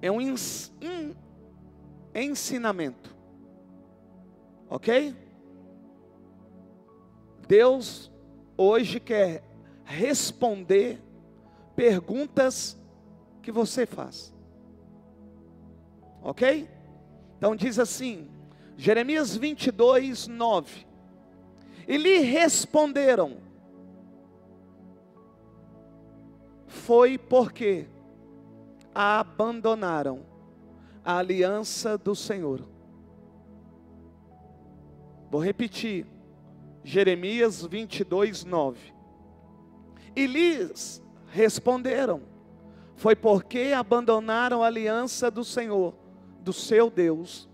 é um ensinamento, ok? Deus hoje quer responder perguntas que você faz, ok? Então diz assim, Jeremias 22, 9. E lhe responderam: foi porque abandonaram a aliança do Senhor. Vou repetir, Jeremias 22, 9. E lhes responderam: foi porque abandonaram a aliança do Senhor, do seu Deus,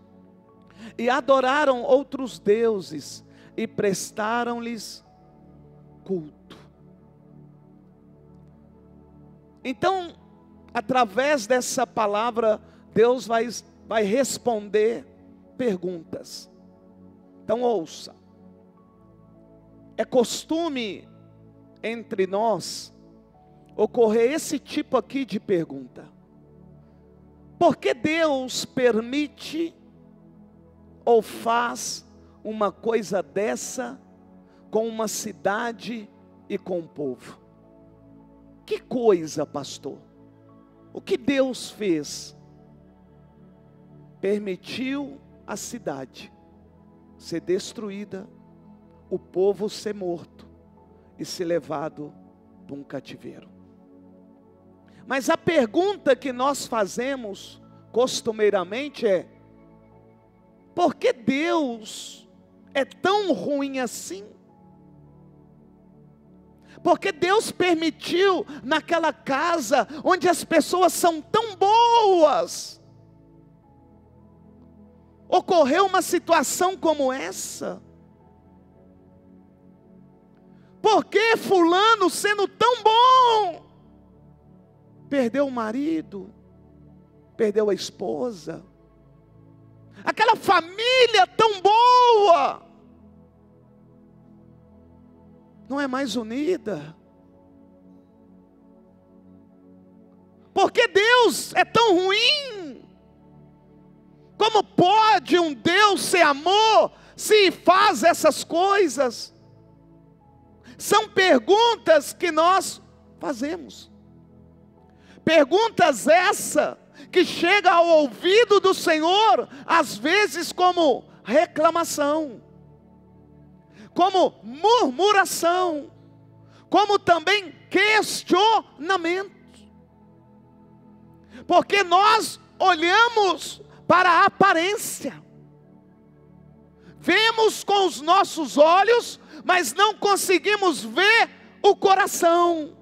e adoraram outros deuses, e prestaram-lhes culto. Então, através dessa palavra, Deus vai responder perguntas. Então ouça. É costume entre nós ocorrer esse tipo aqui de pergunta: por que Deus permite ou faz uma coisa dessa com uma cidade e com um povo? Que coisa, pastor? O que Deus fez? Permitiu a cidade ser destruída, o povo ser morto e ser levado para um cativeiro. Mas a pergunta que nós fazemos costumeiramente é: por que Deus é tão ruim assim? Porque Deus permitiu naquela casa onde as pessoas são tão boas, ocorreu uma situação como essa? Por que fulano, sendo tão bom, perdeu o marido, perdeu a esposa? Aquela família tão boa não é mais unida? Por que Deus é tão ruim? Como pode um Deus ser amor se faz essas coisas? São perguntas que nós fazemos. Perguntas essa que chega ao ouvido do Senhor, às vezes como reclamação, como murmuração, como também questionamento. Porque nós olhamos para a aparência, vemos com os nossos olhos, mas não conseguimos ver o coração.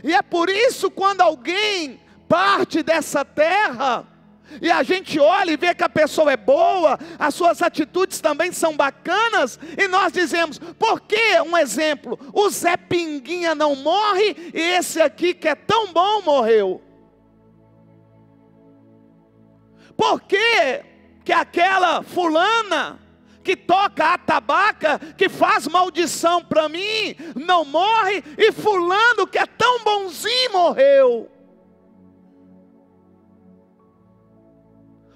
E é por isso, quando alguém parte dessa terra, e a gente olha e vê que a pessoa é boa, as suas atitudes também são bacanas, e nós dizemos: por que, um exemplo, o Zé Pinguinha não morre, e esse aqui que é tão bom morreu? Por que que aquela fulana que toca atabaca, que faz maldição para mim, não morre, e fulano que é tão bonzinho morreu?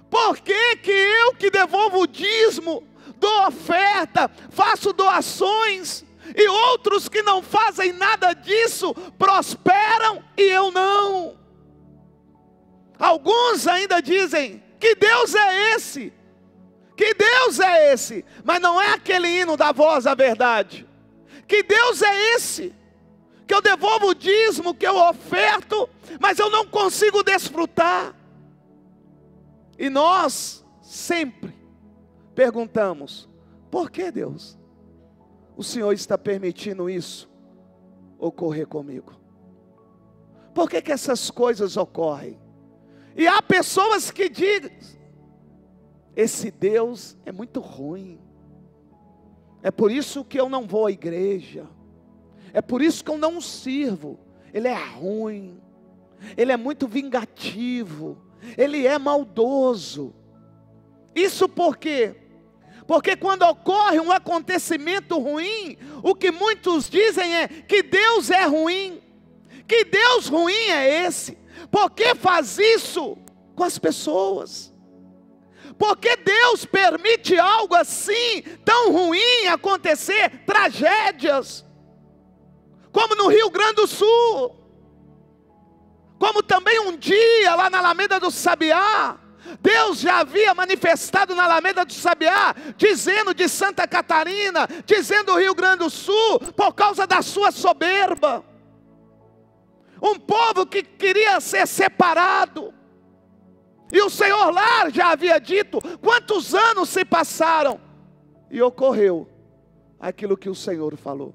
Por que que eu, que devolvo o dízimo, dou oferta, faço doações, e outros que não fazem nada disso prosperam e eu não? Alguns ainda dizem: que Deus é esse? Que Deus é esse? Mas não é aquele hino da Voz da Verdade. Que Deus é esse? Que eu devolvo o dízimo, que eu oferto, mas eu não consigo desfrutar. E nós sempre perguntamos: por que, Deus, o Senhor está permitindo isso ocorrer comigo? Por que que essas coisas ocorrem? E há pessoas que dizem: esse Deus é muito ruim, é por isso que eu não vou à igreja, é por isso que eu não sirvo. Ele é ruim, ele é muito vingativo, ele é maldoso. Isso por quê? Porque quando ocorre um acontecimento ruim, o que muitos dizem é que Deus é ruim, Que Deus ruim é esse? Por que faz isso com as pessoas? Por que Deus permite algo assim, tão ruim acontecer? Tragédias, como no Rio Grande do Sul, como também um dia lá na Alameda do Sabiá. Deus já havia manifestado na Alameda do Sabiá, dizendo de Santa Catarina, dizendo do Rio Grande do Sul, por causa da sua soberba. Um povo que queria ser separado. E o Senhor lá já havia dito, quantos anos se passaram? E ocorreu aquilo que o Senhor falou.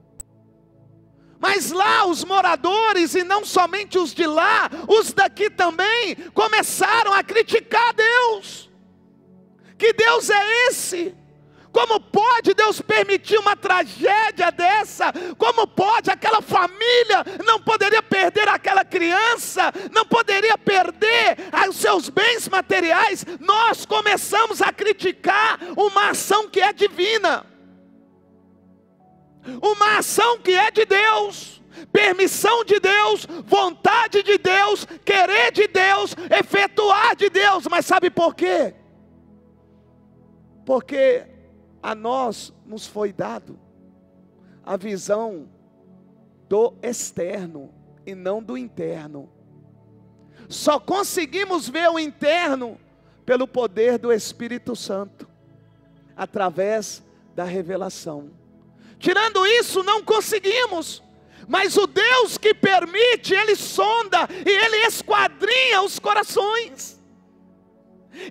Mas lá os moradores, e não somente os de lá, os daqui também, começaram a criticar Deus. Que Deus é esse? Como pode Deus permitir uma tragédia dessa? Como pode? Aquela família não poderia perder aquela criança, não poderia perder os seus bens materiais. Nós começamos a criticar uma ação que é divina, uma ação que é de Deus, permissão de Deus, vontade de Deus, querer de Deus, efetuar de Deus. Mas sabe por quê? Porque a nós nos foi dado a visão do externo e não do interno. Só conseguimos ver o interno pelo poder do Espírito Santo, através da revelação. Tirando isso, não conseguimos. Mas o Deus que permite, Ele sonda e Ele esquadrinha os corações.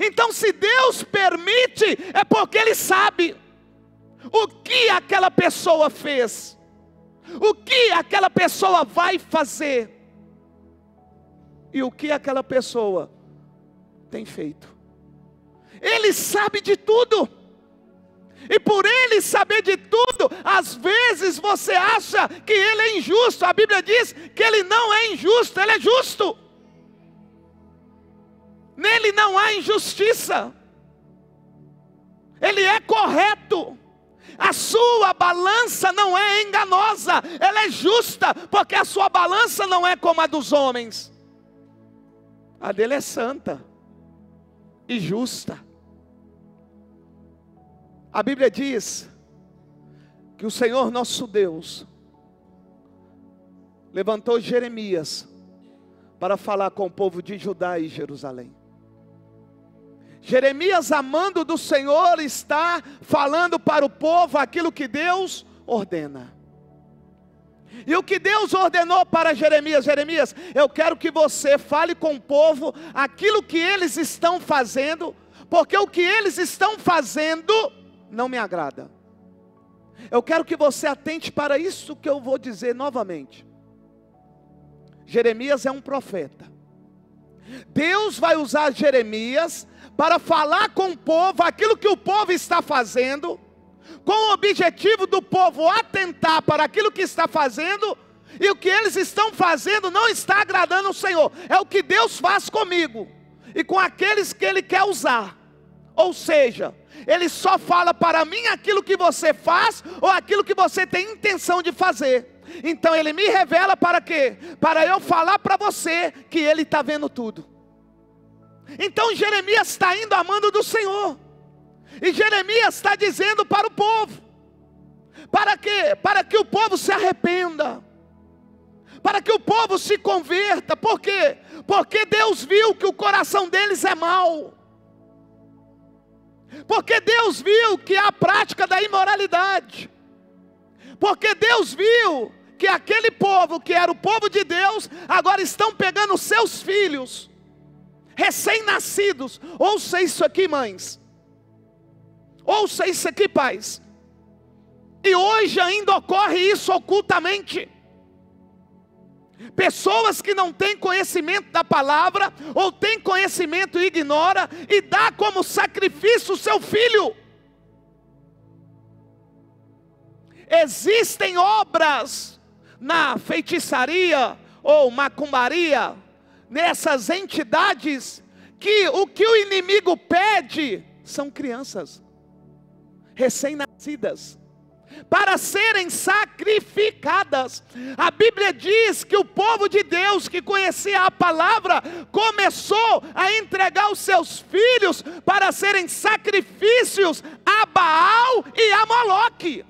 Então, se Deus permite, é porque Ele sabe o que aquela pessoa fez, o que aquela pessoa vai fazer, e o que aquela pessoa tem feito. Ele sabe de tudo. E por Ele saber de tudo, às vezes você acha que Ele é injusto. A Bíblia diz que Ele não é injusto, Ele é justo. Nele não há injustiça. Ele é correto. A sua balança não é enganosa, ela é justa, porque a sua balança não é como a dos homens. A dele é santa e justa. A Bíblia diz que o Senhor nosso Deus levantou Jeremias para falar com o povo de Judá e Jerusalém. Jeremias, amando do Senhor, está falando para o povo aquilo que Deus ordena. E o que Deus ordenou para Jeremias: Jeremias, eu quero que você fale com o povo aquilo que eles estão fazendo, porque o que eles estão fazendo não me agrada. Eu quero que você atente para isso que eu vou dizer novamente. Jeremias é um profeta. Deus vai usar Jeremias para falar com o povo aquilo que o povo está fazendo, com o objetivo do povo atentar para aquilo que está fazendo, e o que eles estão fazendo não está agradando o Senhor. É o que Deus faz comigo e com aqueles que Ele quer usar. Ou seja, Ele só fala para mim aquilo que você faz, ou aquilo que você tem intenção de fazer. Então Ele me revela para quê? Para eu falar para você que Ele está vendo tudo. Então Jeremias está indo a mando do Senhor, e Jeremias está dizendo para o povo, para quê? Para que o povo se arrependa, para que o povo se converta. Por quê? Porque Deus viu que o coração deles é mau, porque Deus viu que há a prática da imoralidade, porque Deus viu que aquele povo que era o povo de Deus, agora estão pegando seus filhos recém-nascidos. Ouça isso aqui, mães, ouça isso aqui, pais, e hoje ainda ocorre isso ocultamente. Pessoas que não têm conhecimento da palavra, ou têm conhecimento e ignora, e dá como sacrifício o seu filho. Existem obras na feitiçaria ou macumbaria, nessas entidades, que o que o inimigo pede são crianças recém-nascidas, para serem sacrificadas. A Bíblia diz que o povo de Deus que conhecia a palavra começou a entregar os seus filhos para serem sacrifícios a Baal e a Moloque.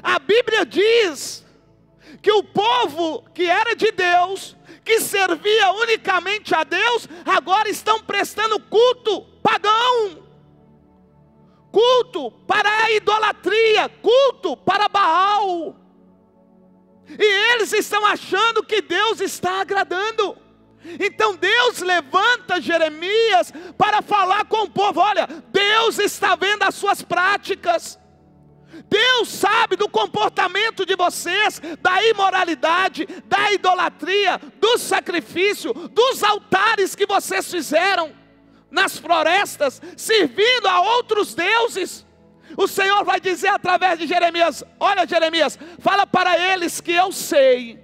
A Bíblia diz que o povo que era de Deus, que servia unicamente a Deus, agora estão prestando culto pagão, culto para a idolatria, culto para Baal. E eles estão achando que Deus está agradando. Então Deus levanta Jeremias para falar com o povo: olha, Deus está vendo as suas práticas. Deus sabe do comportamento de vocês, da imoralidade, da idolatria, do sacrifício, dos altares que vocês fizeram nas florestas, servindo a outros deuses. O Senhor vai dizer através de Jeremias: olha, Jeremias, fala para eles que eu sei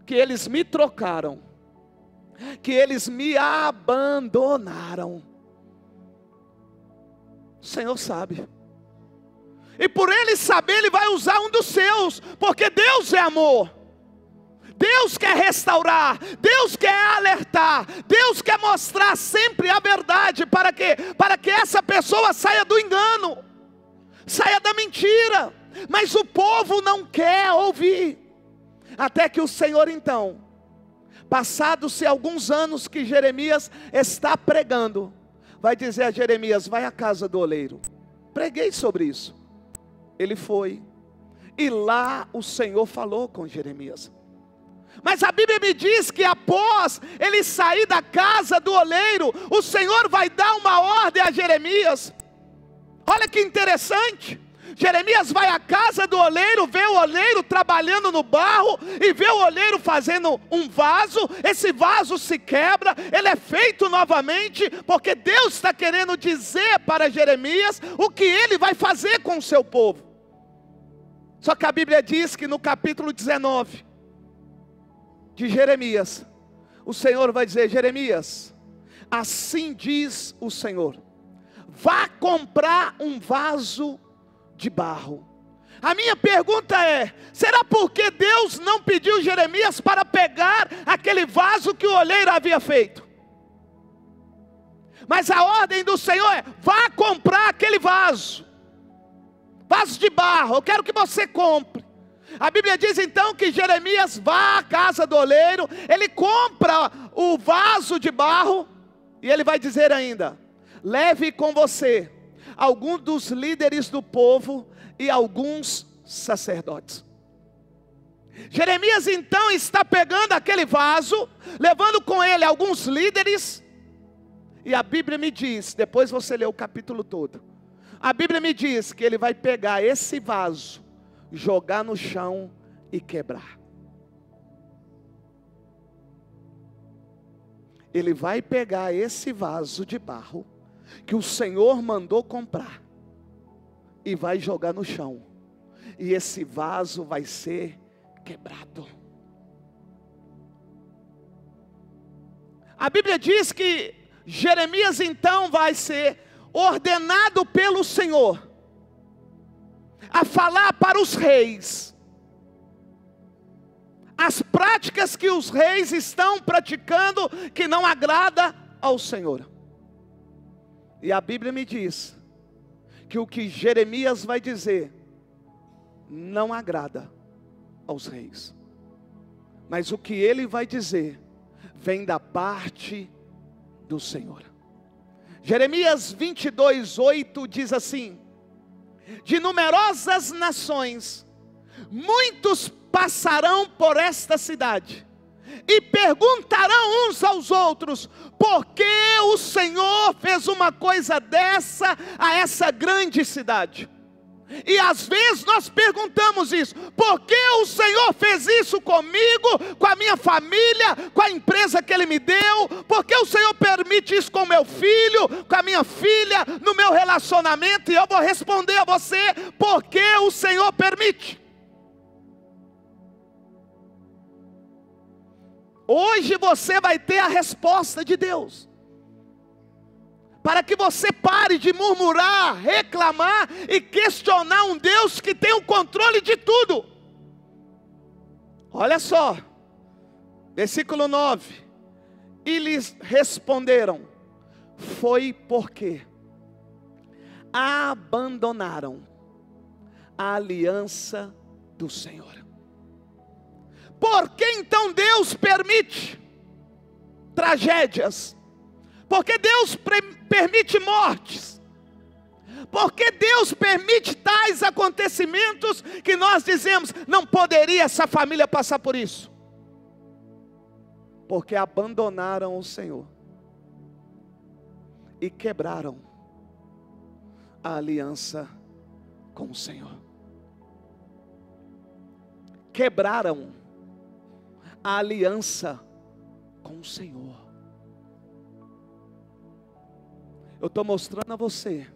que eles me trocaram, que eles me abandonaram. O Senhor sabe. E por ele saber, ele vai usar um dos seus, porque Deus é amor. Deus quer restaurar, Deus quer alertar, Deus quer mostrar sempre a verdade, para que essa pessoa saia do engano, saia da mentira. Mas o povo não quer ouvir. Até que o Senhor então, passados-se alguns anos que Jeremias está pregando, vai dizer a Jeremias: vai à casa do oleiro. Preguei sobre isso. Ele foi, e lá o Senhor falou com Jeremias. Mas a Bíblia me diz que após ele sair da casa do oleiro, o Senhor vai dar uma ordem a Jeremias. Olha que interessante. Jeremias vai à casa do oleiro, vê o oleiro trabalhando no barro, e vê o oleiro fazendo um vaso. Esse vaso se quebra, ele é feito novamente, porque Deus está querendo dizer para Jeremias o que ele vai fazer com o seu povo. Só que a Bíblia diz que no capítulo 19 de Jeremias, o Senhor vai dizer: Jeremias, assim diz o Senhor, vá comprar um vaso de barro. A minha pergunta é: será porque Deus não pediu Jeremias para pegar aquele vaso que o oleiro havia feito? Mas a ordem do Senhor é: vá comprar aquele vaso de barro, eu quero que você compre. A Bíblia diz então que Jeremias vai à casa do oleiro, ele compra o vaso de barro, e ele vai dizer ainda: leve com você alguns dos líderes do povo e alguns sacerdotes. Jeremias então está pegando aquele vaso, levando com ele alguns líderes, e a Bíblia me diz, depois você lê o capítulo todo, a Bíblia me diz que ele vai pegar esse vaso, jogar no chão e quebrar. Ele vai pegar esse vaso de barro que o Senhor mandou comprar e vai jogar no chão, e esse vaso vai ser quebrado. A Bíblia diz que Jeremias então vai ser ordenado pelo Senhor a falar para os reis as práticas que os reis estão praticando, que não agrada ao Senhor. E a Bíblia me diz que o que Jeremias vai dizer não agrada aos reis, mas o que ele vai dizer vem da parte do Senhor. Jeremias 22:8 diz assim: de numerosas nações muitos passarão por esta cidade e perguntarão uns aos outros: por que o Senhor fez uma coisa dessa a essa grande cidade? E às vezes nós perguntamos isso: por que o Senhor fez isso comigo, com a minha família, com a empresa que Ele me deu? Por que o Senhor permite isso com o meu filho, com a minha filha, no meu relacionamento? E eu vou responder a você: por que o Senhor permite? Hoje você vai ter a resposta de Deus. para que você pare de murmurar, reclamar e questionar um Deus que tem o controle de tudo. Olha só, versículo 9. E lhes responderam: foi porque abandonaram a aliança do Senhor. Por que então Deus permite tragédias? Por que Deus permite mortes? Por que Deus permite tais acontecimentos que nós dizemos, não poderia essa família passar por isso? Porque abandonaram o Senhor e quebraram a aliança com o Senhor. Quebraram a aliança com o Senhor. Eu estou mostrando a você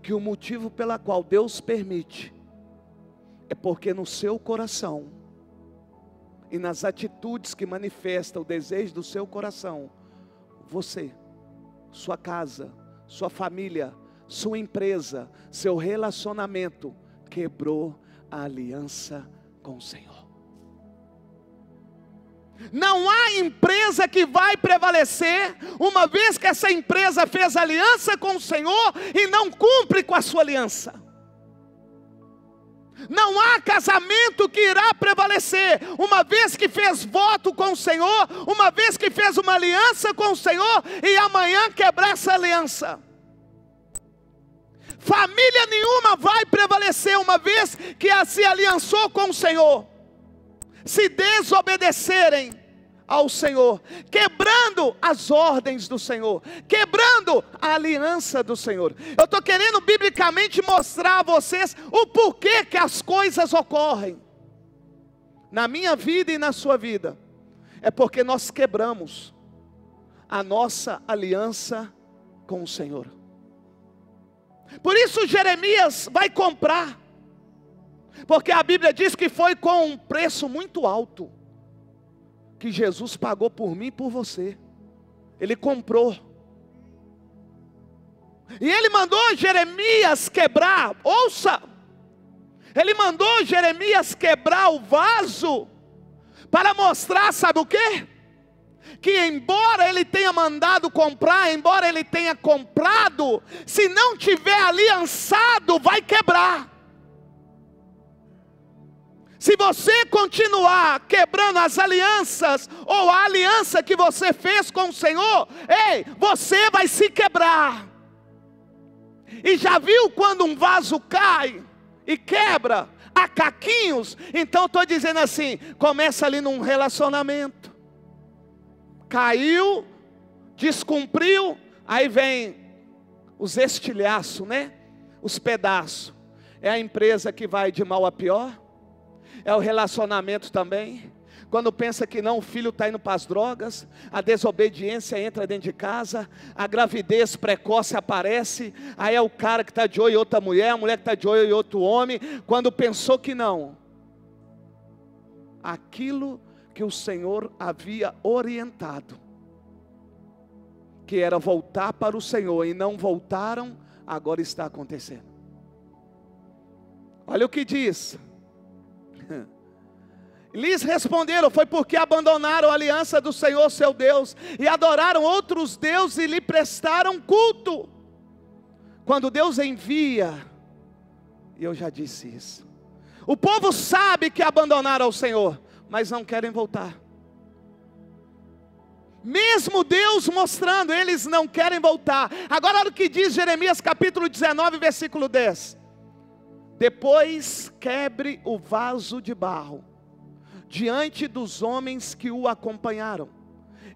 que o motivo pela qual Deus permite é porque no seu coração e nas atitudes que manifestam o desejo do seu coração, você, sua casa, sua família, sua empresa, seu relacionamento quebrou a aliança com o Senhor. Não há empresa que vai prevalecer, uma vez que essa empresa fez aliança com o Senhor e não cumpre com a sua aliança. Não há casamento que irá prevalecer, uma vez que fez voto com o Senhor, uma vez que fez uma aliança com o Senhor e amanhã quebrar essa aliança. Família nenhuma vai prevalecer, uma vez que se aliançou com o Senhor, se desobedecerem ao Senhor, quebrando as ordens do Senhor, quebrando a aliança do Senhor. Eu estou querendo biblicamente mostrar a vocês o porquê que as coisas ocorrem na minha vida e na sua vida. É porque nós quebramos a nossa aliança com o Senhor. Por isso Jeremias vai comprar, porque a Bíblia diz que foi com um preço muito alto que Jesus pagou por mim e por você. Ele comprou. E ele mandou Jeremias quebrar, ouça, ele mandou Jeremias quebrar o vaso, para mostrar, sabe o quê? Que embora ele tenha mandado comprar, embora ele tenha comprado, se não tiver aliançado, vai quebrar. Se você continuar quebrando as alianças, ou a aliança que você fez com o Senhor, ei, você vai se quebrar. E já viu quando um vaso cai e quebra a caquinhos? Então estou dizendo assim, começa ali num relacionamento, caiu, descumpriu, aí vem os estilhaços, né? Os pedaços. É a empresa que vai de mal a pior. É o relacionamento também. Quando pensa que não, o filho está indo para as drogas, a desobediência entra dentro de casa, a gravidez precoce aparece, aí é o cara que está de olho em outra mulher, a mulher que está de olho em outro homem, quando pensou que não. Aquilo que o Senhor havia orientado, que era voltar para o Senhor, e não voltaram, agora está acontecendo. Olha o que diz. Lhes responderam: foi porque abandonaram a aliança do Senhor seu Deus, e adoraram outros deuses e lhe prestaram culto. Quando Deus envia, e eu já disse isso, o povo sabe que abandonaram o Senhor, mas não querem voltar. Mesmo Deus mostrando, eles não querem voltar. Agora olha o que diz Jeremias capítulo 19, versículo 10. Depois quebre o vaso de barro diante dos homens que o acompanharam,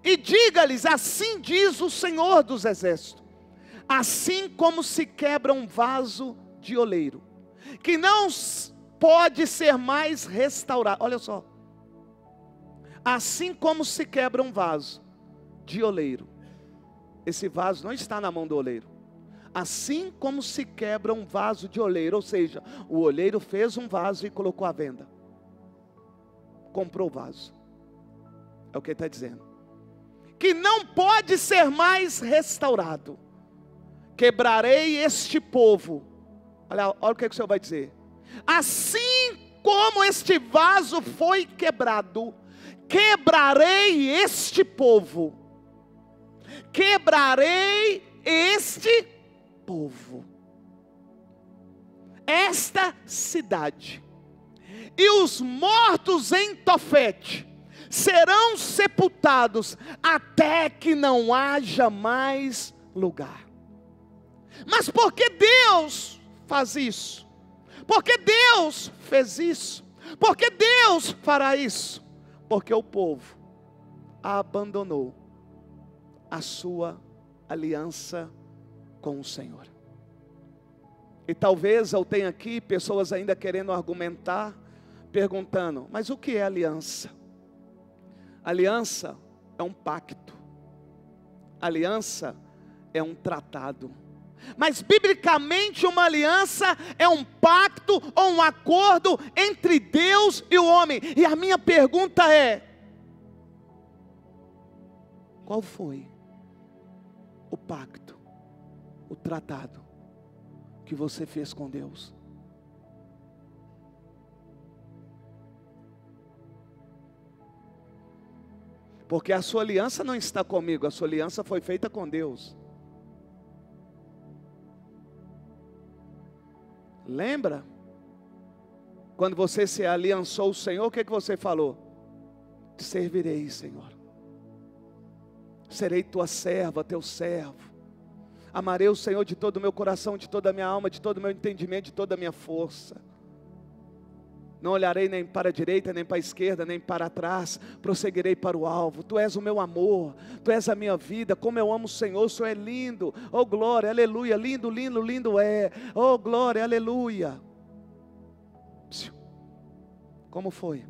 e diga-lhes: assim diz o Senhor dos Exércitos, assim como se quebra um vaso de oleiro, que não pode ser mais restaurado. Olha só, assim como se quebra um vaso de oleiro, esse vaso não está na mão do oleiro. Assim como se quebra um vaso de oleiro, ou seja, o oleiro fez um vaso e colocou à venda, comprou o vaso, é o que ele está dizendo, que não pode ser mais restaurado. quebrarei este povo. Olha o que o Senhor vai dizer. Assim como este vaso foi quebrado, quebrarei este povo. Quebrarei este povo. Esta cidade. E os mortos em Tofete serão sepultados até que não haja mais lugar. Mas por que Deus faz isso? Por que Deus fez isso? Por que Deus fará isso? Porque o povo abandonou a sua aliança com o Senhor. E talvez eu tenha aqui pessoas ainda querendo argumentar, perguntando, mas o que é aliança? Aliança é um pacto. Aliança é um tratado. Mas biblicamente uma aliança é um pacto ou um acordo entre Deus e o homem. E a minha pergunta é: qual foi o pacto, o tratado que você fez com Deus? Porque a sua aliança não está comigo, a sua aliança foi feita com Deus. Lembra? Quando você se aliançou ao Senhor, o que você falou? Te servirei, Senhor. Serei tua serva, teu servo. Amarei o Senhor de todo o meu coração, de toda a minha alma, de todo o meu entendimento, de toda a minha força. Não olharei nem para a direita, nem para a esquerda, nem para trás. Prosseguirei para o alvo. Tu és o meu amor, Tu és a minha vida. Como eu amo o Senhor, o Senhor é lindo. Oh glória, aleluia, lindo, lindo, lindo é. Oh glória, aleluia. Como foi?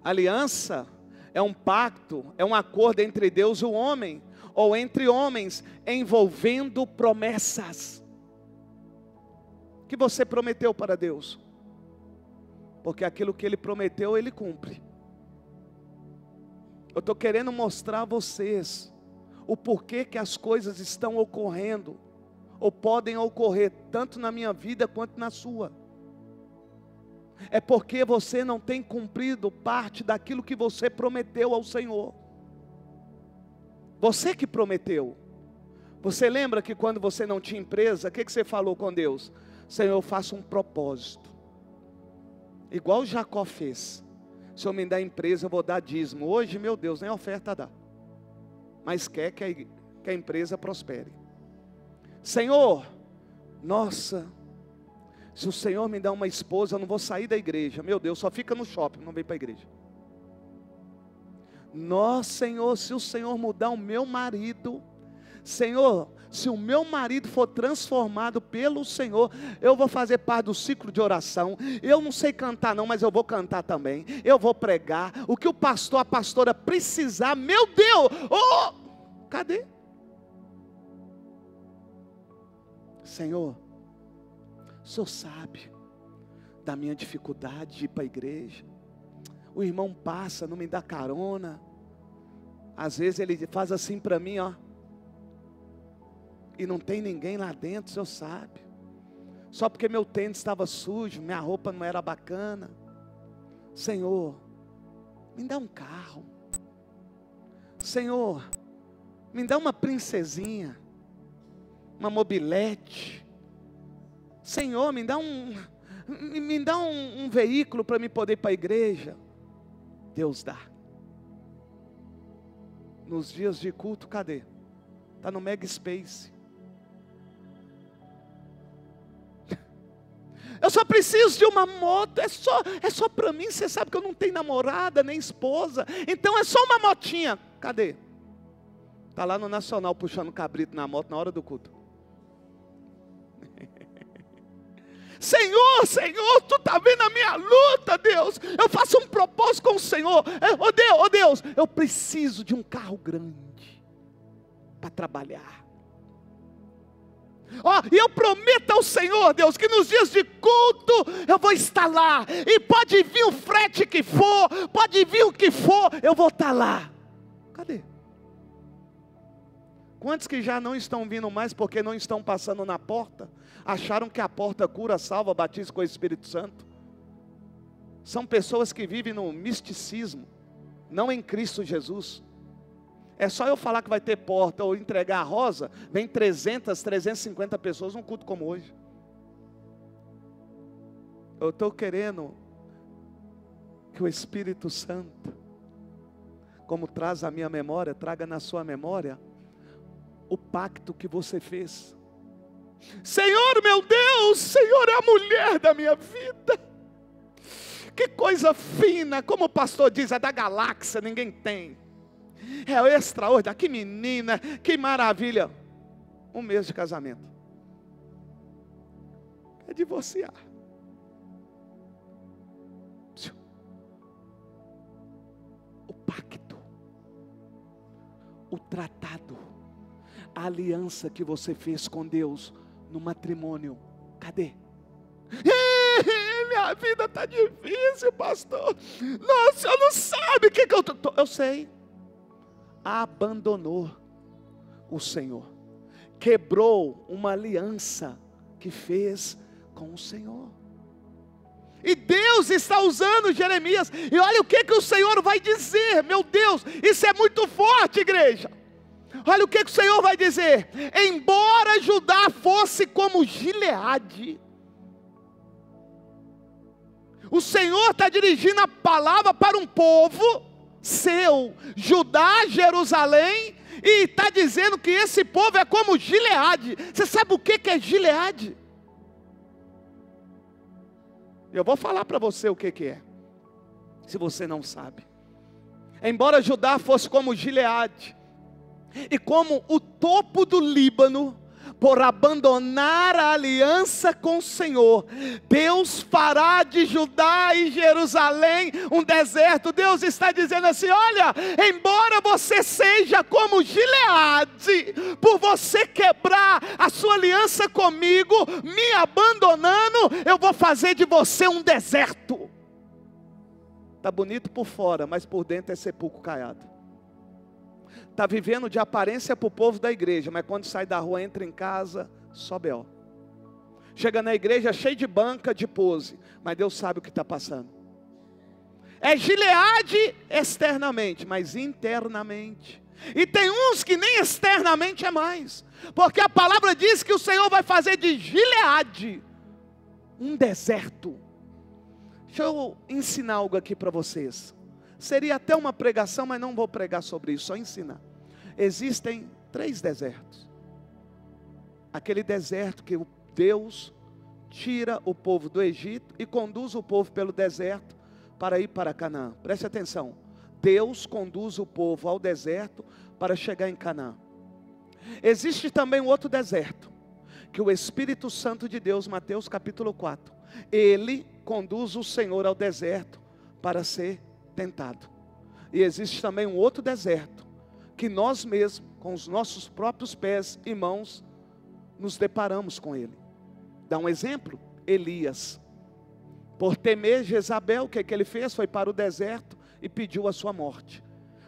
Aliança é um pacto, é um acordo entre Deus e o homem, ou entre homens, envolvendo promessas. Que você prometeu para Deus, porque aquilo que Ele prometeu, Ele cumpre. Eu estou querendo mostrar a vocês o porquê que as coisas estão ocorrendo, ou podem ocorrer, tanto na minha vida quanto na sua. É porque você não tem cumprido parte daquilo que você prometeu ao Senhor. Você que prometeu. Você lembra que quando você não tinha empresa, o que você falou com Deus? Senhor, eu faço um propósito, igual Jacó fez. Se eu me dar empresa, eu vou dar dízimo. Hoje, meu Deus, nem oferta dá, mas quer que a empresa prospere. Senhor, nossa, se o Senhor me dá uma esposa, eu não vou sair da igreja. Meu Deus, só fica no shopping, não vem para a igreja. Nossa, Senhor, se o Senhor mudar o meu marido, Senhor, se o meu marido for transformado pelo Senhor, eu vou fazer parte do ciclo de oração. Eu não sei cantar não, mas eu vou cantar também. Eu vou pregar. O que o pastor, a pastora precisar, meu Deus, oh, cadê? Senhor, o Senhor sabe da minha dificuldade de ir para a igreja. O irmão passa, não me dá carona. Às vezes ele faz assim para mim, ó. E não tem ninguém lá dentro, o Senhor sabe. Só porque meu tênis estava sujo, minha roupa não era bacana. Senhor, me dá um carro. Senhor, me dá uma princesinha, uma mobilete. Senhor, me dá um veículo para me poder ir para a igreja. Deus dá. Nos dias de culto, cadê? Está no Mega Space. Eu só preciso de uma moto, é só para mim. Você sabe que eu não tenho namorada, nem esposa. Então é só uma motinha. Cadê? Está lá no Nacional puxando cabrito na moto na hora do culto. Senhor, Senhor, Tu está vendo a minha luta, Deus. Eu faço um propósito com o Senhor. Oh Deus, eu preciso de um carro grande para trabalhar. E eu prometo ao Senhor, Deus, que nos dias de culto eu vou estar lá. E pode vir o frete que for, pode vir o que for, eu vou estar lá. Cadê? Quantos que já não estão vindo mais porque não estão passando na porta? Acharam que a porta cura, salva, batiza com o Espírito Santo. São pessoas que vivem no misticismo, não em Cristo Jesus. É só eu falar que vai ter porta ou entregar a rosa, vem 300, 350 pessoas num culto como hoje. Eu estou querendo que o Espírito Santo, como traz a minha memória, traga na sua memória o pacto que você fez. Senhor meu Deus, Senhor é a mulher da minha vida. Que coisa fina, como o pastor diz, é da galáxia, ninguém tem. É o extraordinário, que menina, que maravilha. 1 mês de casamento. É divorciar. O pacto, o tratado, a aliança que você fez com Deus no matrimônio, cadê? Minha vida está difícil, pastor. Nossa, o senhor não sabe o que eu estou. Eu sei. Abandonou o Senhor, quebrou uma aliança que fez com o Senhor. E Deus está usando Jeremias. E olha o que o Senhor vai dizer. Meu Deus, isso é muito forte, igreja. Olha o que o Senhor vai dizer. Embora Judá fosse como Gileade, o Senhor está dirigindo a palavra para um povo seu, Judá, Jerusalém, e está dizendo que esse povo é como Gileade. Você sabe o que é Gileade? Eu vou falar para você o que é, se você não sabe. Embora Judá fosse como Gileade, e como o topo do Líbano, por abandonar a aliança com o Senhor, Deus fará de Judá e Jerusalém um deserto. Deus está dizendo assim: olha, embora você seja como Gileade, por você quebrar a sua aliança comigo, me abandonando, eu vou fazer de você um deserto. Está bonito por fora, mas por dentro é sepulcro caiado. Está vivendo de aparência para o povo da igreja, mas quando sai da rua, entra em casa, só B.O. Chega na igreja cheio de banca, de pose, mas Deus sabe o que está passando. É Gileade externamente, mas internamente. E tem uns que nem externamente é mais, porque a palavra diz que o Senhor vai fazer de Gileade um deserto. Deixa eu ensinar algo aqui para vocês. Seria até uma pregação, mas não vou pregar sobre isso, só ensinar. Existem 3 desertos. Aquele deserto que Deus tira o povo do Egito e conduz o povo pelo deserto para ir para Canaã. Preste atenção. Deus conduz o povo ao deserto para chegar em Canaã. Existe também um outro deserto, que o Espírito Santo de Deus, Mateus capítulo 4, ele conduz o Senhor ao deserto para ser tentado. E existe também um outro deserto, que nós mesmos, com os nossos próprios pés e mãos, nos deparamos com ele. Dá um exemplo: Elias, por temer Jezabel, o que ele fez? Foi para o deserto e pediu a sua morte.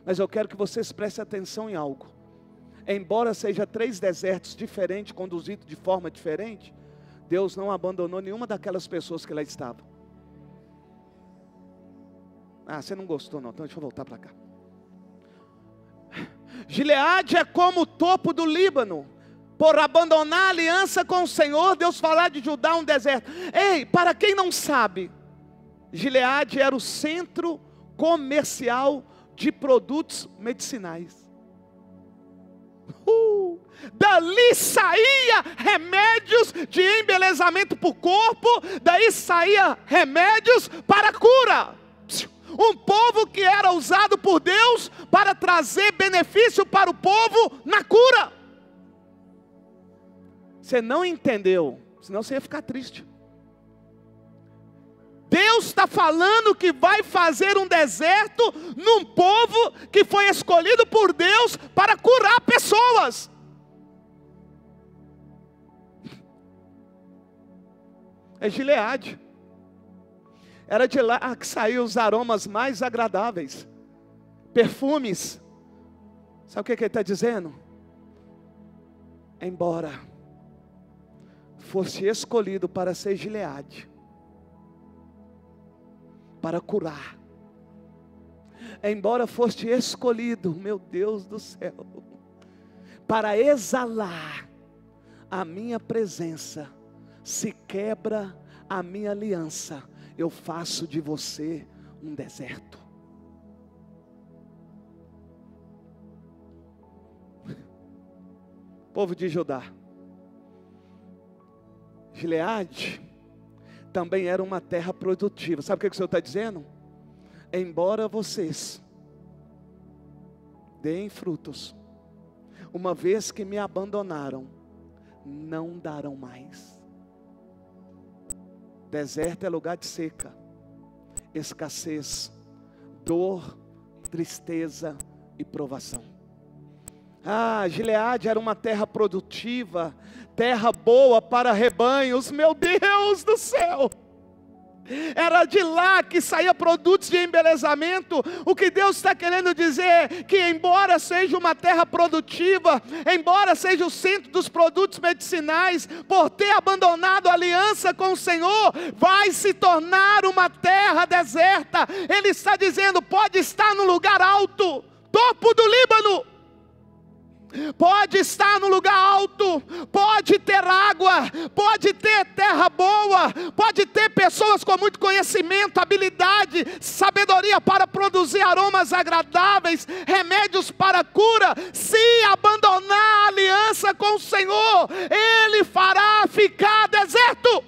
Mas eu quero que vocês prestem atenção em algo. Embora seja 3 desertos diferentes, conduzidos de forma diferente, Deus não abandonou nenhuma daquelas pessoas que lá estavam. Ah, você não gostou não, então deixa eu voltar para cá. Gileade é como o topo do Líbano. Por abandonar a aliança com o Senhor, Deus falar de Judá um deserto. Ei, para quem não sabe, Gileade era o centro comercial de produtos medicinais. Dali saía remédios de embelezamento para o corpo, daí saía remédios para cura. Um povo que era usado por Deus para trazer benefício para o povo na cura. Você não entendeu, senão você ia ficar triste. Deus está falando que vai fazer um deserto num povo que foi escolhido por Deus para curar pessoas. É Gileade. Era de lá que saíam os aromas mais agradáveis. Perfumes. Sabe o que ele está dizendo? embora fosse escolhido para ser Gileade, para curar, embora foste escolhido, meu Deus do céu, para exalar a minha presença, se quebra a minha aliança, eu faço de você um deserto. Povo de Judá, Gileade também era uma terra produtiva. Sabe o que o Senhor está dizendo? Embora vocês deem frutos, uma vez que me abandonaram, não darão mais. Deserto é lugar de seca, escassez, dor, tristeza e provação. Gileade era uma terra produtiva, terra boa para rebanhos, meu Deus do céu. Era de lá que saía produtos de embelezamento. O que Deus está querendo dizer, que embora seja uma terra produtiva, embora seja o centro dos produtos medicinais, por ter abandonado a aliança com o Senhor, vai se tornar uma terra deserta. Ele está dizendo, pode estar no lugar alto, topo do Líbano, pode estar no lugar alto, pode ter água, pode ter terra boa, pode ter pessoas com muito conhecimento, habilidade, sabedoria para produzir aromas agradáveis, remédios para cura. Se abandonar a aliança com o Senhor, Ele fará ficar deserto.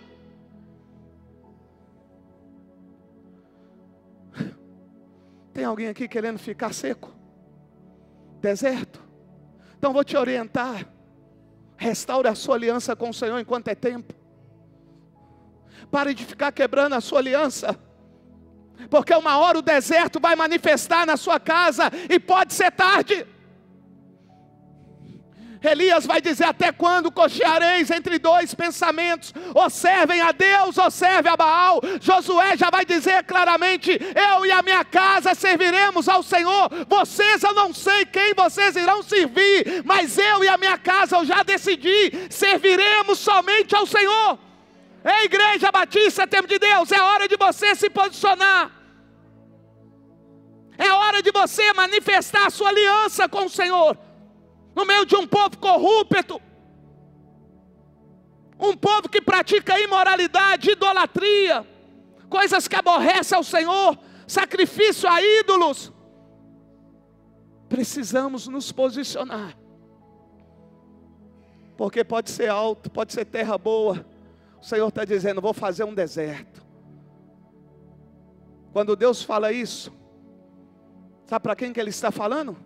Tem alguém aqui querendo ficar seco? Deserto? Então vou te orientar, restaure a sua aliança com o Senhor enquanto é tempo. Pare de ficar quebrando a sua aliança, porque uma hora o deserto vai manifestar na sua casa e pode ser tarde. Elias vai dizer, até quando cocheareis entre dois pensamentos? Ou servem a Deus ou servem a Baal. Josué já vai dizer claramente, eu e a minha casa serviremos ao Senhor. Vocês, eu não sei quem vocês irão servir, mas eu e a minha casa, eu já decidi, serviremos somente ao Senhor. Ei, Igreja Batista, Templo de Deus, é hora de você se posicionar. É hora de você manifestar a sua aliança com o Senhor. No meio de um povo corrupto, um povo que pratica imoralidade, idolatria, coisas que aborrecem ao Senhor, sacrifício a ídolos. Precisamos nos posicionar, porque pode ser alto, pode ser terra boa. O Senhor está dizendo, vou fazer um deserto. Quando Deus fala isso, sabe para quem que Ele está falando?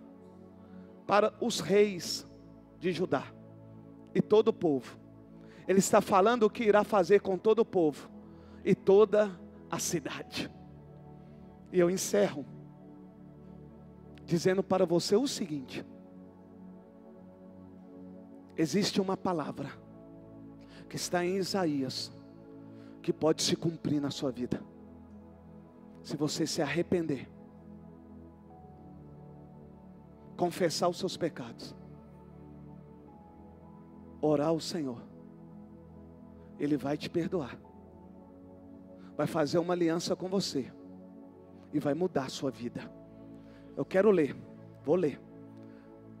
Para os reis de Judá e todo o povo. Ele está falando o que irá fazer com todo o povo e toda a cidade. E eu encerro dizendo para você o seguinte: existe uma palavra que está em Isaías, que pode se cumprir na sua vida, se você se arrepender, confessar os seus pecados, orar ao Senhor. Ele vai te perdoar, vai fazer uma aliança com você e vai mudar a sua vida. Eu quero ler, vou ler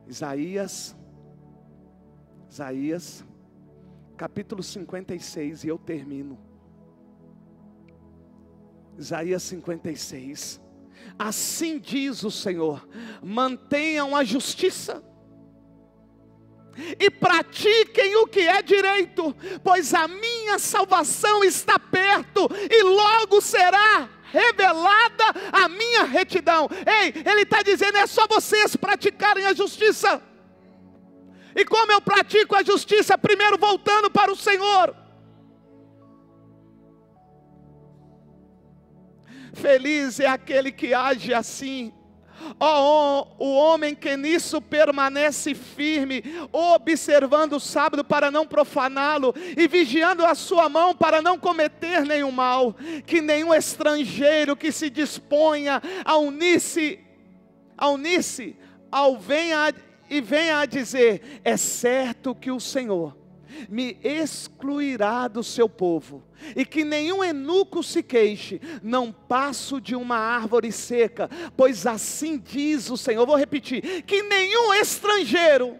Isaías capítulo 56 e eu termino. Isaías 56. Assim diz o Senhor: mantenham a justiça e pratiquem o que é direito, pois a minha salvação está perto e logo será revelada a minha retidão. Ei, Ele está dizendo, é só vocês praticarem a justiça. E como eu pratico a justiça? Primeiro voltando para o Senhor. Feliz é aquele que age assim. O homem que nisso permanece firme, observando o sábado para não profaná-lo, e vigiando a sua mão para não cometer nenhum mal. Que nenhum estrangeiro que se disponha a unir-se, ao venha e venha a dizer: é certo que o Senhor me excluirá do seu povo, e que nenhum eunuco se queixe, não passo de uma árvore seca, pois assim diz o Senhor. Vou repetir: que nenhum estrangeiro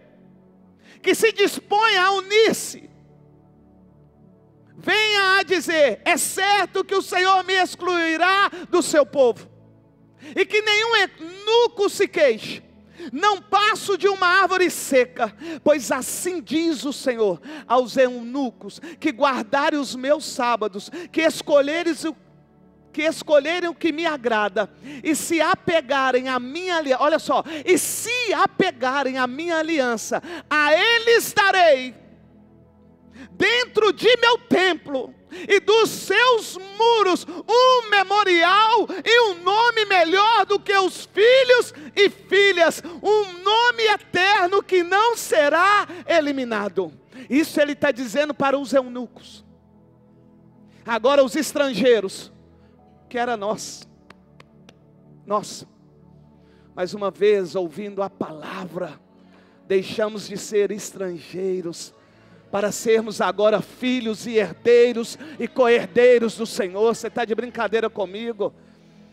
que se dispõe a unir-se venha a dizer: é certo que o Senhor me excluirá do seu povo, e que nenhum eunuco se queixe, não passo de uma árvore seca, pois assim diz o Senhor aos eunucos que guardarem os meus sábados, que escolherem o que me agrada, e se apegarem à minha aliança. Olha só: e se apegarem à minha aliança, a eles darei dentro de meu templo e dos seus muros um memorial e um nome melhor do que os filhos e filhas, um nome eterno que não será eliminado. Isso ele está dizendo para os eunucos. Agora os estrangeiros, que era nós, mais uma vez ouvindo a palavra, deixamos de ser estrangeiros para sermos agora filhos e herdeiros e co-herdeiros do Senhor. Você está de brincadeira comigo?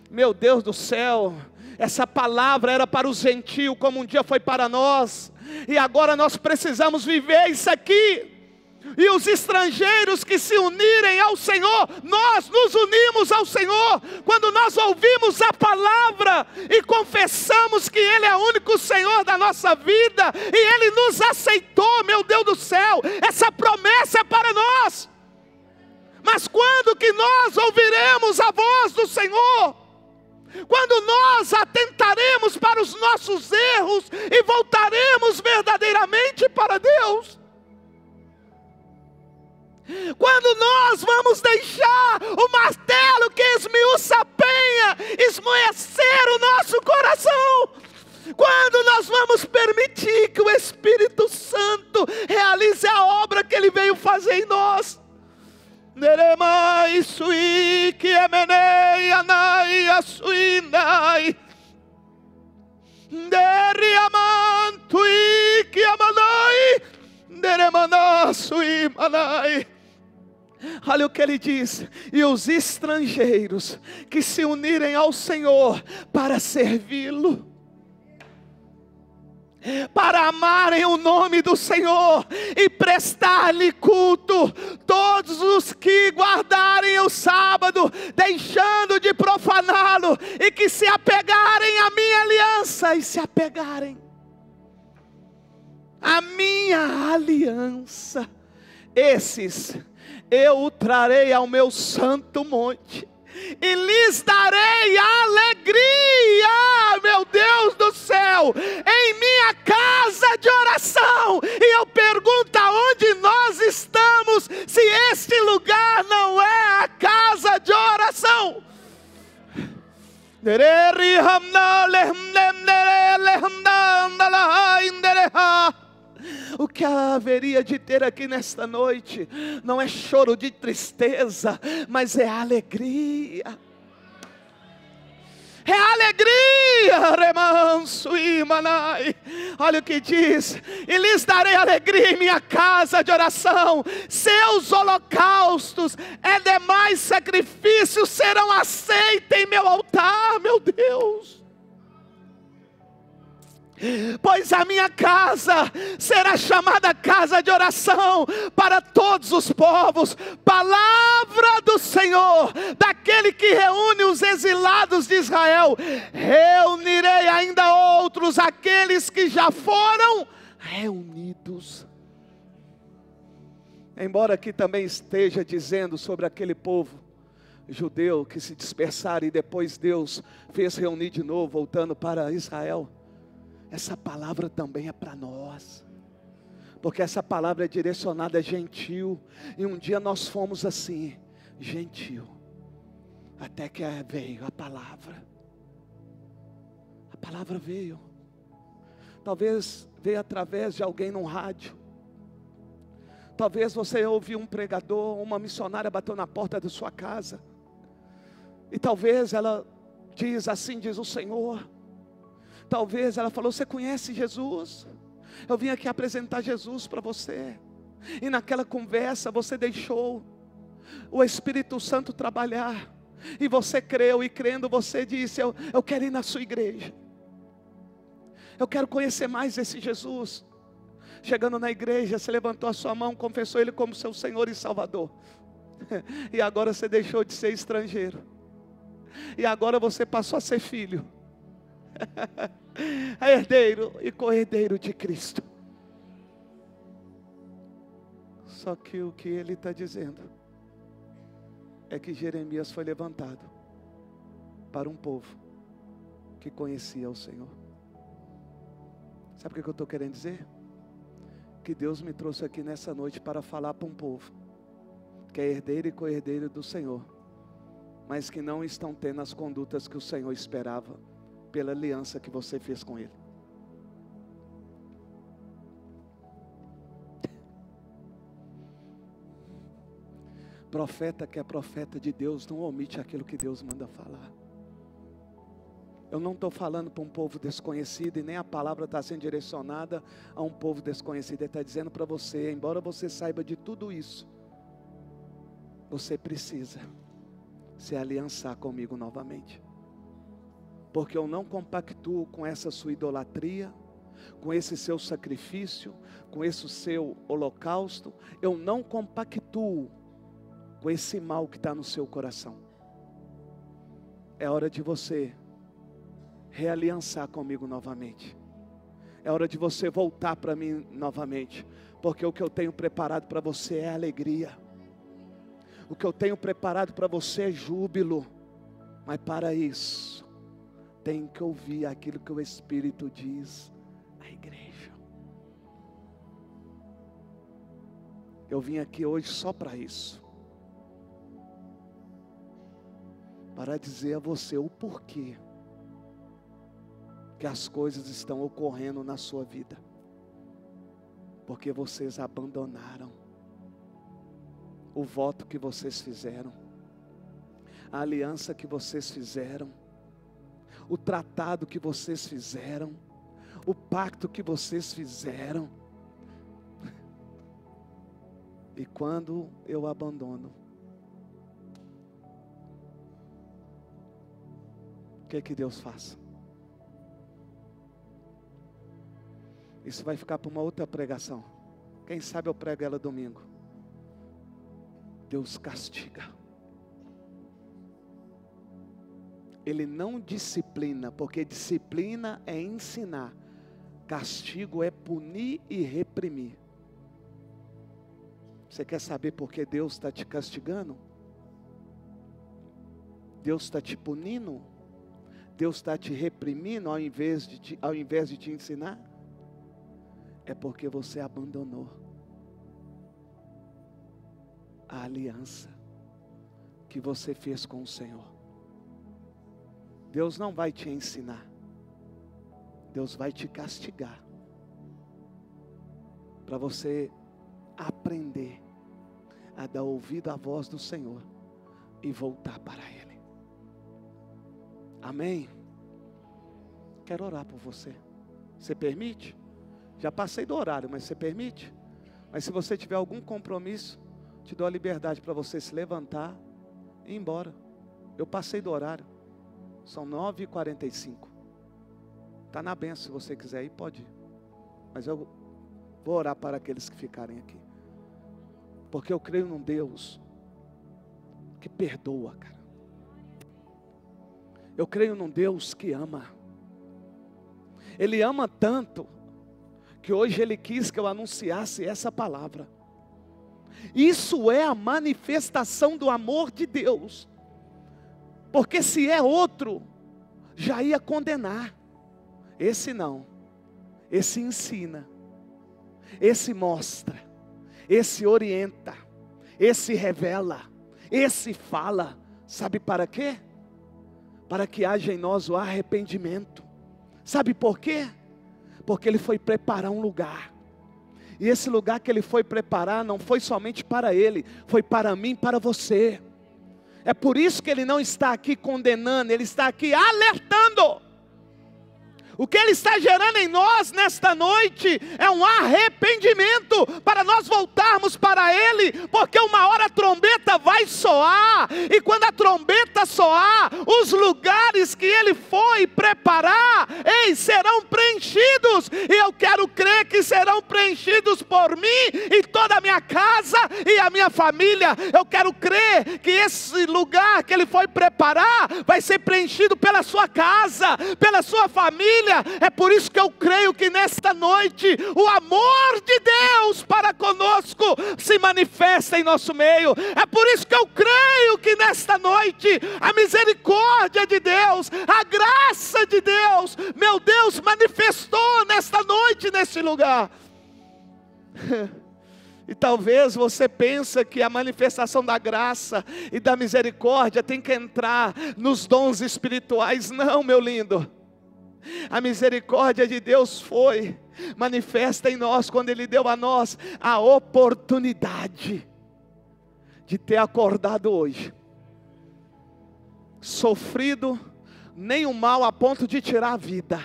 Meu Deus do céu, essa palavra era para os gentios, como um dia foi para nós, e agora nós precisamos viver isso aqui. E os estrangeiros que se unirem ao Senhor, nós nos unimos ao Senhor, quando nós ouvimos a palavra e confessamos que Ele é o único Senhor da nossa vida, e Ele nos aceitou. Meu Deus do céu, essa promessa é para nós. Mas quando que nós ouviremos a voz do Senhor? Quando nós atentaremos para os nossos erros e voltaremos verdadeiramente para Deus? Quando nós vamos deixar o martelo que esmiuça a penha esmorecer o nosso coração? Quando nós vamos permitir que o Espírito Santo realize a obra que Ele veio fazer em nós? Olha o que ele diz: e os estrangeiros que se unirem ao Senhor para servi-lo, para amarem o nome do Senhor e prestar-lhe culto, todos os que guardarem o sábado, deixando de profaná-lo, e que se apegarem à minha aliança, e se apegarem à minha aliança, esses eu o trarei ao meu santo monte, e lhes darei alegria, meu Deus do céu, em minha casa de oração. E eu pergunto: aonde nós estamos, se este lugar não é a casa de oração? O que haveria de ter aqui nesta noite não é choro de tristeza, mas é alegria. É alegria, remanso e manai. Olha o que diz: e lhes darei alegria em minha casa de oração, seus holocaustos e demais sacrifícios serão aceitos em meu altar. Meu Deus, pois a minha casa será chamada casa de oração para todos os povos. Palavra do Senhor, daquele que reúne os exilados de Israel. Reunirei ainda outros, aqueles que já foram reunidos. Embora aqui também esteja dizendo sobre aquele povo judeu que se dispersaram e depois Deus fez reunir de novo, voltando para Israel, essa palavra também é para nós, porque essa palavra é direcionada a gentil, e um dia nós fomos assim, gentil, até que veio a palavra veio, talvez veio através de alguém num rádio, talvez você ouviu um pregador, uma missionária bateu na porta da sua casa, e talvez ela diz: assim diz o Senhor, Talvez ela falou: você conhece Jesus? Eu vim aqui apresentar Jesus para você. E naquela conversa você deixou o Espírito Santo trabalhar. E você creu, e crendo você disse: eu quero ir na sua igreja. Eu quero conhecer mais esse Jesus. Chegando na igreja, você levantou a sua mão, confessou Ele como seu Senhor e Salvador. E agora você deixou de ser estrangeiro. E agora você passou a ser filho. Herdeiro e co-herdeiro de Cristo. Só que o que ele está dizendo é que Jeremias foi levantado para um povo que conhecia o Senhor. Sabe o que eu estou querendo dizer? Que Deus me trouxe aqui nessa noite para falar para um povo que é herdeiro e co-herdeiro do Senhor, mas que não estão tendo as condutas que o Senhor esperava pela aliança que você fez com Ele. Profeta que é profeta de Deus não omite aquilo que Deus manda falar. Eu não estou falando para um povo desconhecido, e nem a palavra está sendo direcionada a um povo desconhecido. Ele está dizendo para você: embora você saiba de tudo isso, você precisa se aliançar comigo novamente. Porque eu não compactuo com essa sua idolatria, com esse seu sacrifício, com esse seu holocausto. Eu não compactuo com esse mal que está no seu coração. É hora de você realiançar comigo novamente. É hora de você voltar para mim novamente. Porque o que eu tenho preparado para você é alegria. O que eu tenho preparado para você é júbilo. Mas para isso, tem que ouvir aquilo que o Espírito diz à igreja. Eu vim aqui hoje só para isso. Para dizer a você o porquê que as coisas estão ocorrendo na sua vida. Porque vocês abandonaram o voto que vocês fizeram, a aliança que vocês fizeram, o tratado que vocês fizeram, o pacto que vocês fizeram. E quando eu abandono, o que é que Deus faz? Isso vai ficar para uma outra pregação. Quem sabe eu prego ela domingo. Deus castiga. Ele não disciplina, porque disciplina é ensinar. Castigo é punir e reprimir. Você quer saber por que Deus está te castigando? Deus está te punindo? Deus está te reprimindo ao invés de te ensinar? É porque você abandonou a aliança que você fez com o Senhor. Deus não vai te ensinar. Deus vai te castigar. Para você aprender a dar ouvido à voz do Senhor e voltar para Ele. Amém? Quero orar por você. Você permite? Já passei do horário, mas você permite? Mas se você tiver algum compromisso, te dou a liberdade para você se levantar e ir embora. Eu passei do horário. São 9h45. Está na benção, se você quiser ir, pode ir. Mas eu vou orar para aqueles que ficarem aqui. Porque eu creio num Deus que perdoa, cara. Eu creio num Deus que ama. Ele ama tanto que hoje Ele quis que eu anunciasse essa palavra. Isso é a manifestação do amor de Deus. Porque se é outro, já ia condenar. Esse não. Esse ensina. Esse mostra. Esse orienta. Esse revela. Esse fala. Sabe para quê? Para que haja em nós o arrependimento. Sabe por quê? Porque Ele foi preparar um lugar. E esse lugar que Ele foi preparar não foi somente para Ele, foi para mim e para você. É por isso que Ele não está aqui condenando, Ele está aqui alertando. O que Ele está gerando em nós nesta noite é um arrependimento para nós voltarmos para Ele, porque uma hora a trombeta vai soar, e quando a trombeta soar, os lugares que Ele foi preparar, serão preenchidos, e eu quero crer que serão preenchidos por mim e toda a minha casa e a minha família. Eu quero crer que esse lugar que Ele foi preparar vai ser preenchido pela sua casa, pela sua família. É por isso que eu creio que nesta noite o amor de Deus para conosco se manifesta em nosso meio. É por isso que eu creio que nesta noite a misericórdia de Deus, a graça de Deus, meu Deus, manifestou nesta noite neste lugar. E talvez você pense que a manifestação da graça e da misericórdia tem que entrar nos dons espirituais. Não, meu lindo. A misericórdia de Deus foi manifesta em nós quando Ele deu a nós a oportunidade de ter acordado hoje, sofrido nenhum mal a ponto de tirar a vida,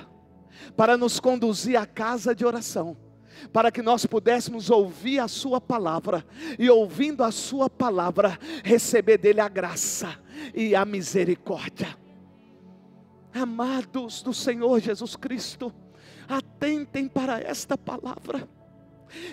para nos conduzir à casa de oração, para que nós pudéssemos ouvir a sua palavra, e ouvindo a sua palavra, receber dele a graça e a misericórdia. Amados do Senhor Jesus Cristo, atentem para esta palavra,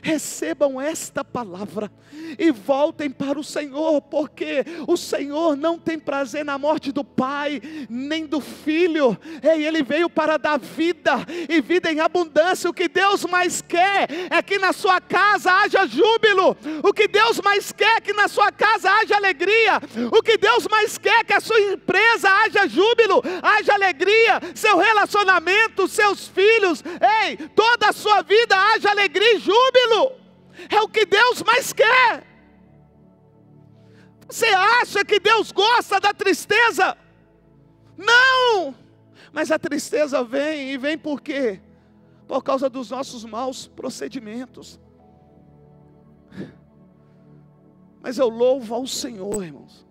recebam esta palavra e voltem para o Senhor, porque o Senhor não tem prazer na morte do pai, nem do filho. Ele veio para dar vida, e vida em abundância. O que Deus mais quer é que na sua casa haja júbilo. O que Deus mais quer é que na sua casa haja alegria. O que Deus mais quer é que a sua empresa haja júbilo, haja alegria, seu relacionamento, seus filhos, toda a sua vida haja alegria e júbilo. É o que Deus mais quer. Você acha que Deus gosta da tristeza? Não! Mas a tristeza vem, e vem por quê? Por causa dos nossos maus procedimentos. Mas eu louvo ao Senhor, irmãos,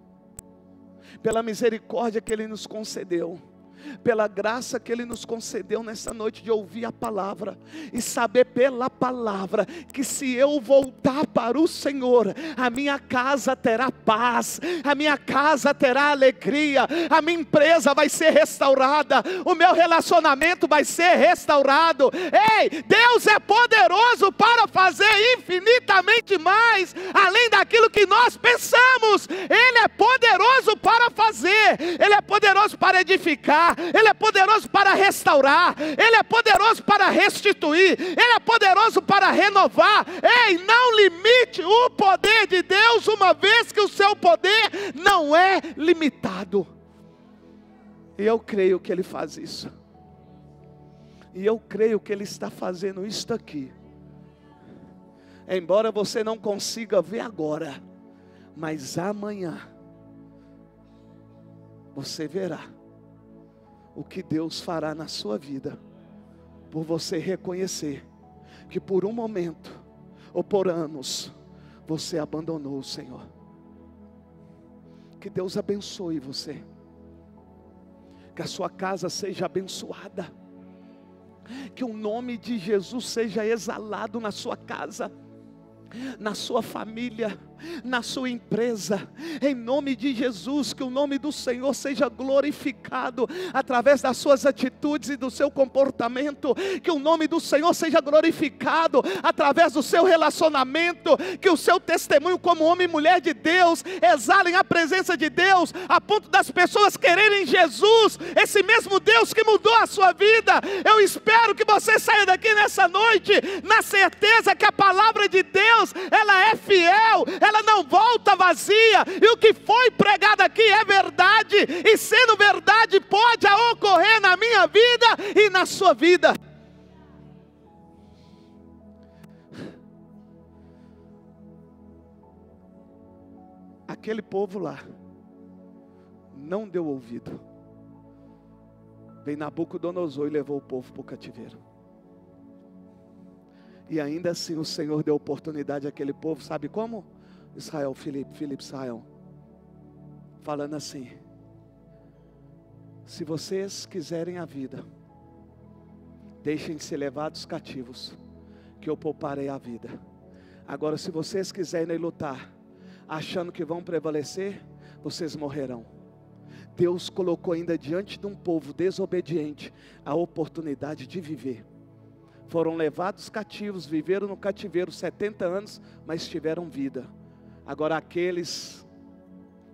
pela misericórdia que Ele nos concedeu, pela graça que Ele nos concedeu nessa noite de ouvir a palavra, e saber pela palavra, que se eu voltar para o Senhor, a minha casa terá paz, a minha casa terá alegria, a minha empresa vai ser restaurada, o meu relacionamento vai ser restaurado. Deus é poderoso para fazer infinitamente mais, além daquilo que nós pensamos. Ele é poderoso para fazer, Ele é poderoso para edificar, Ele é poderoso para restaurar, Ele é poderoso para restituir, Ele é poderoso para renovar. Não limite o poder de Deus, uma vez que o seu poder não é limitado. E eu creio que Ele faz isso, e eu creio que Ele está fazendo isto aqui, embora você não consiga ver agora, mas amanhã você verá o que Deus fará na sua vida, por você reconhecer que por um momento, ou por anos, você abandonou o Senhor. Que Deus abençoe você, que a sua casa seja abençoada, que o nome de Jesus seja exalado na sua casa, na sua família, na sua empresa, em nome de Jesus. Que o nome do Senhor seja glorificado através das suas atitudes e do seu comportamento, que o nome do Senhor seja glorificado através do seu relacionamento, que o seu testemunho como homem e mulher de Deus exalem a presença de Deus, a ponto das pessoas quererem Jesus, esse mesmo Deus que mudou a sua vida. Eu espero que você saia daqui nessa noite na certeza que a palavra de Deus, ela é fiel, ela não volta vazia, e o que foi pregado aqui é verdade, e sendo verdade pode ocorrer na minha vida e na sua vida. Aquele povo lá não deu ouvido. Veio Nabucodonosor e levou o povo para o cativeiro. E ainda assim o Senhor deu oportunidade àquele povo, sabe como? Filipe Israel, falando assim: se vocês quiserem a vida, deixem de ser levados cativos, que eu pouparei a vida. Agora, se vocês quiserem lutar, achando que vão prevalecer, vocês morrerão. Deus colocou ainda diante de um povo desobediente a oportunidade de viver. Foram levados cativos, viveram no cativeiro 70 anos, mas tiveram vida. Agora aqueles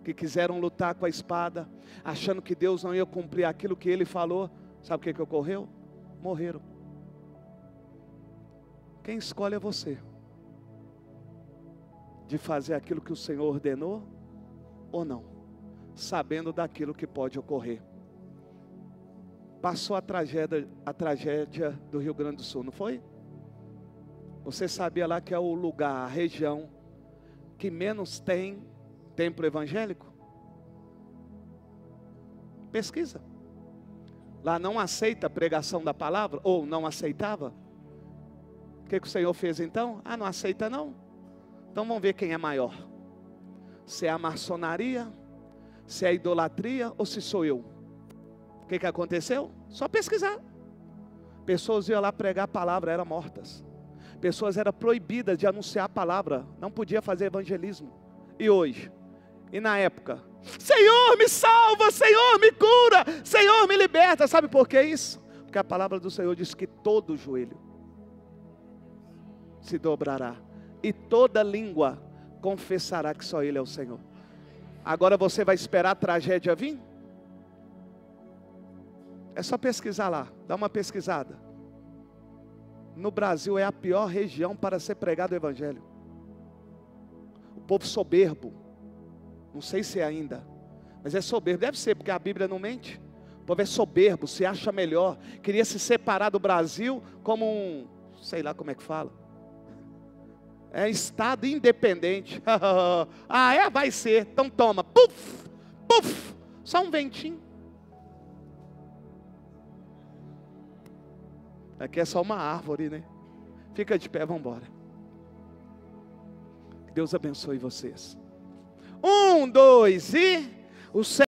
que quiseram lutar com a espada, achando que Deus não ia cumprir aquilo que Ele falou, sabe o que ocorreu? Morreram. Quem escolhe é você, de fazer aquilo que o Senhor ordenou ou não, sabendo daquilo que pode ocorrer. Passou a tragédia do Rio Grande do Sul, não foi? Você sabia lá que é o lugar, a região que menos tem templo evangélico? Pesquisa. Lá não aceita a pregação da palavra, ou não aceitava. O que o Senhor fez então? Não aceita não? Então vamos ver quem é maior. Se é a maçonaria, se é a idolatria ou se sou eu. O que aconteceu? Só pesquisar. Pessoas iam lá pregar a palavra, eram mortas. Pessoas eram proibidas de anunciar a palavra, não podia fazer evangelismo. E hoje? E na época? Senhor, me salva, Senhor, me cura, Senhor, me liberta. Sabe por que isso? Porque a palavra do Senhor diz que todo joelho se dobrará e toda língua confessará que só Ele é o Senhor. Agora você vai esperar a tragédia vir? É só pesquisar lá, dá uma pesquisada. No Brasil é a pior região para ser pregado o Evangelho. O povo soberbo, não sei se é ainda, mas é soberbo, deve ser, porque a Bíblia não mente. O povo é soberbo, se acha melhor, queria se separar do Brasil como um, sei lá como é que fala, é estado independente. Vai ser, então toma, puf, puf, só um ventinho. Aqui é só uma árvore, né? Fica de pé, vamos embora. Deus abençoe vocês. 1, 2 e...